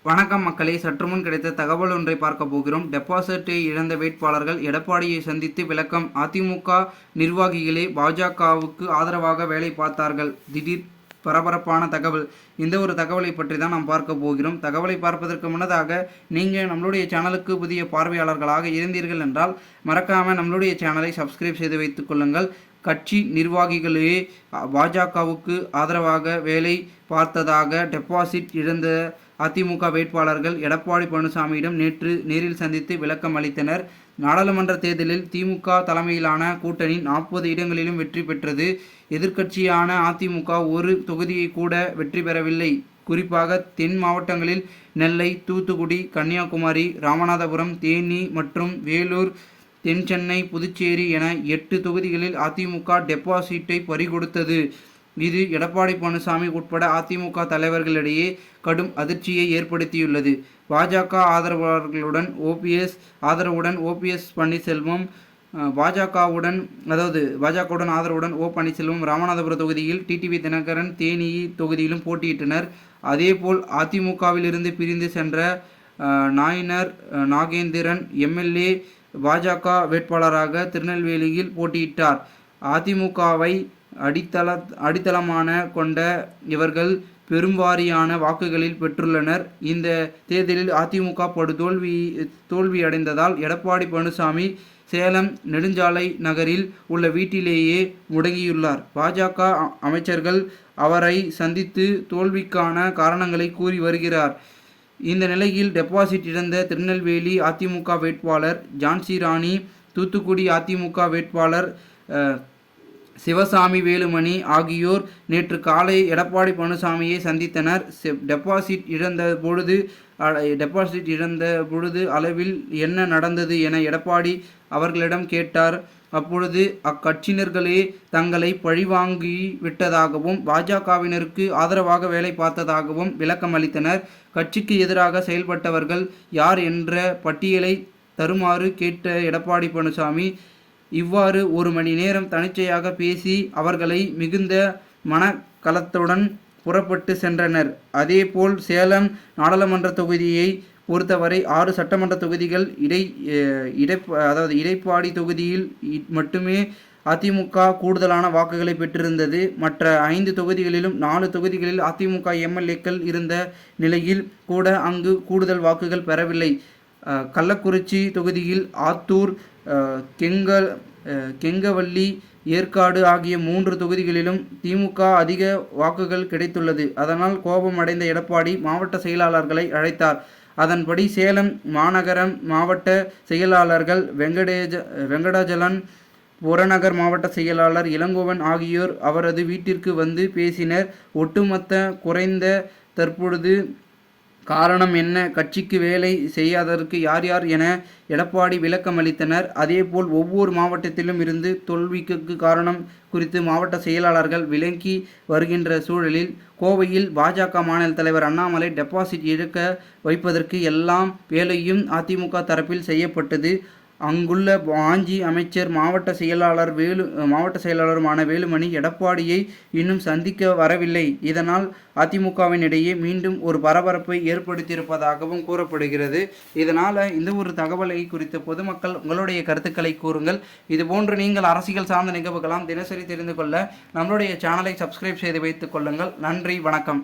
வணக்கம் மக்களே, சற்று முன் கிடைத்த தகவல் ஒன்றை பார்க்க போகிறோம். டெபாசிட்டை இழந்த வேட்பாளர்கள் எடப்பாடியை சந்தித்து விளக்கம். அதிமுக நிர்வாகிகளே பாஜகவுக்கு ஆதரவாக வேலை பார்த்தார்கள். திடீர் பரபரப்பான தகவல். இந்த ஒரு தகவலை பற்றி தான் நாம் பார்க்க போகிறோம். தகவலை பார்ப்பதற்கு முன்னதாக நீங்கள் நம்மளுடைய சேனலுக்கு புதிய பார்வையாளர்களாக இருந்தீர்கள் என்றால் மறக்காமல் நம்மளுடைய சேனலை சப்ஸ்கிரைப் செய்து வைத்துக் கொள்ளுங்கள். கட்சி நிர்வாகிகளே பாஜகவுக்கு ஆதரவாக வேலை பார்த்ததாக டெபாசிட் இழந்த அதிமுக வேட்பாளர்கள் எடப்பாடி பழனிசாமியிடம் நேரில் சந்தித்து விளக்கம் அளித்தனர். நாடாளுமன்ற தேர்தலில் திமுக தலைமையிலான கூட்டணி 40 இடங்களிலும் வெற்றி பெற்றது. எதிர்க்கட்சியான அதிமுக ஒரு தொகுதியை கூட வெற்றி பெறவில்லை. குறிப்பாக தென் மாவட்டங்களில் நெல்லை, தூத்துக்குடி, கன்னியாகுமரி, ராமநாதபுரம், தேனி மற்றும் வேலூர், தென் சென்னை, புதுச்சேரி என 8 தொகுதிகளில் அதிமுக டெபாசிட்டை பறிகொடுத்தது. இது எடப்பாடி பழனிசாமி உட்பட அதிமுக தலைவர்களிடையே கடும் அதிர்ச்சியை ஏற்படுத்தியுள்ளது. பாஜக ஆதரவாளர்களுடன் ஓபிஎஸ் பன்னீர்செல்வம் பாஜகவுடன் ஆதரவுடன் பன்னீர்செல்வம் ராமநாதபுரம் தொகுதியில், டிடிவி தினகரன் தேனி தொகுதியிலும் போட்டியிட்டனர். அதேபோல் அதிமுகவிலிருந்து பிரிந்து சென்ற நாயினர் நாகேந்திரன் எம்எல்ஏ பாஜக வேட்பாளராக திருநெல்வேலியில் போட்டியிட்டார். அதிமுகவை அடித்தளமான கொண்ட இவர்கள் பெரும்வாரியான வாக்குகளில் பெற்றுள்ளனர். இந்த தேர்தலில் அதிமுக தோல்வி அடைந்ததால் எடப்பாடி பழனிசாமி சேலம் நெடுஞ்சாலை நகரில் உள்ள வீட்டிலேயே முடங்கியுள்ளார். பாஜக அமைச்சர்கள் அவரை சந்தித்து தோல்விக்கான காரணங்களை கூறி வருகிறார். இந்த நிலையில் டெபாசிட் இழந்த திருநெல்வேலி அதிமுக வேட்பாளர் ஜான்சி ராணி, தூத்துக்குடி அதிமுக வேட்பாளர் சிவசாமி வேலுமணி ஆகியோர் நேற்று காலை எடப்பாடி பழனிசாமியை சந்தித்தனர். டெபாசிட் இழந்த பொழுது அளவில் என்ன நடந்தது என எடப்பாடி அவர்களிடம் கேட்டார். அப்பொழுது அக்கட்சியினர்களே தங்களை பழிவாங்கி விட்டதாகவும் பாஜகவினருக்கு ஆதரவாக வேலை பார்த்ததாகவும் விளக்கம் அளித்தனர். கட்சிக்கு எதிராக செயல்பட்டவர்கள் யார் என்ற பட்டியலை தருமாறு கேட்ட எடப்பாடி பழனிசாமி இவ்வாறு 1 மணி நேரம் தனிச்சையாக பேசி அவர்களை மிகுந்த மனக்கலத்துடன் புறப்பட்டு சென்றனர். அதேபோல் சேலம் நாடாளுமன்ற தொகுதியை பொறுத்தவரை 6 சட்டமன்ற தொகுதிகள் இடைப்பாடி தொகுதியில் மட்டுமே அதிமுக கூடுதலான வாக்குகளை பெற்றிருந்தது. மற்ற 5 தொகுதிகளிலும் 4 தொகுதிகளில் அதிமுக எம்எல்ஏக்கள் இருந்த நிலையில் கூட அங்கு கூடுதல் வாக்குகள் பெறவில்லை. கள்ளக்குறிச்சி தொகுதியில் ஆத்தூர், கெங்கவல்லி, ஏற்காடு ஆகிய 3 தொகுதிகளிலும் திமுக அதிக வாக்குகள் கிடைத்துள்ளது. அதனால் கோபம் அடைந்த எடப்பாடி மாவட்ட செயலாளர்களை அழைத்தார். அதன்படி சேலம் மாநகரம் மாவட்ட செயலாளர்கள் வெங்கடாஜலன், புறநகர் மாவட்ட செயலாளர் இளங்கோவன் ஆகியோர் அவரது வீட்டிற்கு வந்து பேசினர். ஒட்டுமொத்த குறைந்த தற்பொழுது காரணம் என்ன, கட்சிக்கு வேலை செய்யாததற்கு யார் யார் என எடப்பாடி விளக்கம் அளித்தனர். அதேபோல் ஒவ்வொரு மாவட்டத்திலும் இருந்து தோல்விக்கு காரணம் குறித்து மாவட்ட செயலாளர்கள் விளக்கி வருகின்ற சூழலில் கோவையில் பாஜக மாநில தலைவர் அண்ணாமலை டெபாசிட் இழக்க வைப்பதற்கு எல்லாம் வேலையும் அதிமுக தரப்பில் செய்யப்பட்டது. அங்குள்ள மாஞ்சி அமைச்சர் மாவட்ட செயலாளருமான வேலுமணி எடப்பாடியை இன்னும் சந்திக்க வரவில்லை. இதனால் அதிமுகவினிடையே மீண்டும் ஒரு பரபரப்பை ஏற்படுத்தியிருப்பதாகவும் கூறப்படுகிறது. இதனால் இந்த ஒரு தகவலை குறித்த பொதுமக்கள் உங்களுடைய கருத்துக்களை கூறுங்கள். இதுபோன்று நீங்கள் அரசியல் சார்ந்த நிகழ்வுகளாம் தினசரி தெரிந்து கொள்ள நம்மளுடைய சேனலை சப்ஸ்கிரைப் செய்து வைத்துக் கொள்ளுங்கள். நன்றி, வணக்கம்.